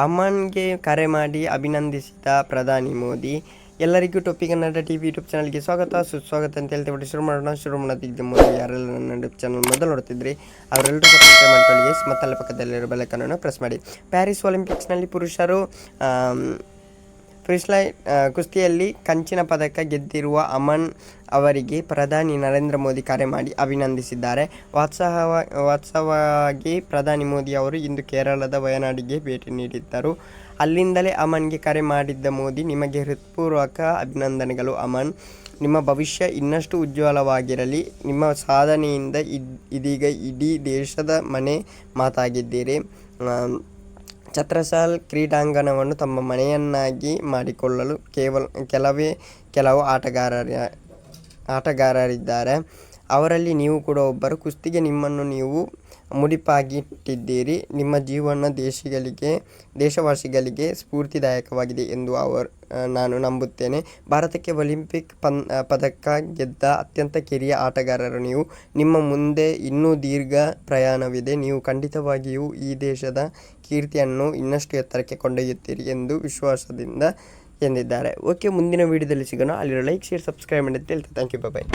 ಅಮನ್ಗೆ ಕರೆ ಮಾಡಿ ಅಭಿನಂದಿಸಿದ ಪ್ರಧಾನಿ ಮೋದಿ. ಎಲ್ಲರಿಗೂ ಟೊಪ್ಪಿ ಕನ್ನಡ ಟಿವಿ ಯೂಟ್ಯೂಬ್ ಚಾನಲ್ಗೆ ಸುಸ್ವಾಗತ ಅಂತ ಹೇಳ್ತೇವೆ. ಶುರು ಮಾಡೋದಕ್ಕಿಂತ ಮೊದಲು ಯಾರೆಲ್ಲ ನನ್ನ ಯೂಟ್ಯೂಬ್ ಚಾನಲ್ ಮೊದಲು ನೋಡ್ತಿದ್ರಿ ಅವರೆಲ್ಲರೂ ಸಬ್ಸ್ಕ್ರೈಬ್ ಮಾಡ್ಕೊಳ್ಳಿ. ಮತ್ತಲ್ಲಿ ಪಕ್ಕದಲ್ಲಿರೋ ಬೆಲ್ಲೈಕನ್ನು ಪ್ರೆಸ್ ಮಾಡಿ. ಪ್ಯಾರಿಸ್ ಒಲಿಂಪಿಕ್ಸ್ನಲ್ಲಿ ಪುರುಷರು ಫ್ರೀಸ್ಟೈಲ್ ಕುಸ್ತಿಯಲ್ಲಿ ಕಂಚಿನ ಪದಕ ಗೆದ್ದಿರುವ ಅಮನ್ ಅವರಿಗೆ ಪ್ರಧಾನಿ ನರೇಂದ್ರ ಮೋದಿ ಕರೆ ಮಾಡಿ ಅಭಿನಂದಿಸಿದ್ದಾರೆ. ವಾಸ್ತವವಾಗಿ ಪ್ರಧಾನಿ ಮೋದಿ ಅವರು ಇಂದು ಕೇರಳದ ವಯನಾಡಿಗೆ ಭೇಟಿ ನೀಡಿದ್ದರು. ಅಲ್ಲಿಂದಲೇ ಅಮನ್ಗೆ ಕರೆ ಮಾಡಿದ್ದ ಮೋದಿ, ನಿಮಗೆ ಹೃತ್ಪೂರ್ವಕ ಅಭಿನಂದನೆಗಳು ಅಮನ್. ನಿಮ್ಮ ಭವಿಷ್ಯ ಇನ್ನಷ್ಟು ಉಜ್ವಲವಾಗಿರಲಿ. ನಿಮ್ಮ ಸಾಧನೆಯಿಂದ ಇದೀಗ ಇಡೀ ದೇಶದ ಮನೆ ಮಾತಾಗಿದ್ದೀರಿ. ಛತ್ರಸಾಲ್ ಕ್ರೀಡಾಂಗಣವನ್ನು ತಮ್ಮ ಮನೆಯನ್ನಾಗಿ ಮಾಡಿಕೊಳ್ಳಲು ಕೆಲವು ಆಟಗಾರರಿದ್ದಾರೆ. ಅವರಲ್ಲಿ ನೀವು ಕೂಡ ಒಬ್ಬರು. ಕುಸ್ತಿಗೆ ನಿಮ್ಮನ್ನು ನೀವು ಮುಡಿಪಾಗಿಟ್ಟಿದ್ದೀರಿ. ನಿಮ್ಮ ಜೀವನ ದೇಶವಾಸಿಗಳಿಗೆ ಸ್ಫೂರ್ತಿದಾಯಕವಾಗಿದೆ ಎಂದು ನಾನು ನಂಬುತ್ತೇನೆ. ಭಾರತಕ್ಕೆ ಒಲಿಂಪಿಕ್ ಪದಕ ಗೆದ್ದ ಅತ್ಯಂತ ಕಿರಿಯ ಆಟಗಾರರು ನೀವು. ನಿಮ್ಮ ಮುಂದೆ ಇನ್ನೂ ದೀರ್ಘ ಪ್ರಯಾಣವಿದೆ. ನೀವು ಖಂಡಿತವಾಗಿಯೂ ಈ ದೇಶದ ಕೀರ್ತಿಯನ್ನು ಇನ್ನಷ್ಟು ಎತ್ತರಕ್ಕೆ ಕೊಂಡೊಯ್ಯುತ್ತೀರಿ ಎಂದು ವಿಶ್ವಾಸದಿಂದ ಎಂದಿದ್ದಾರೆ. ಓಕೆ, ಮುಂದಿನ ವಿಡಿಯೋದಲ್ಲಿ ಸಿಗೋಣ. ಅಲ್ಲಿರೋ ಲೈಕ್, ಶೇರ್, ಸಬ್ಸ್ಕ್ರೈಬ್ ಮಾಡಿ ಅಂತ ಹೇಳ್ತೀನಿ. Thank you, bye.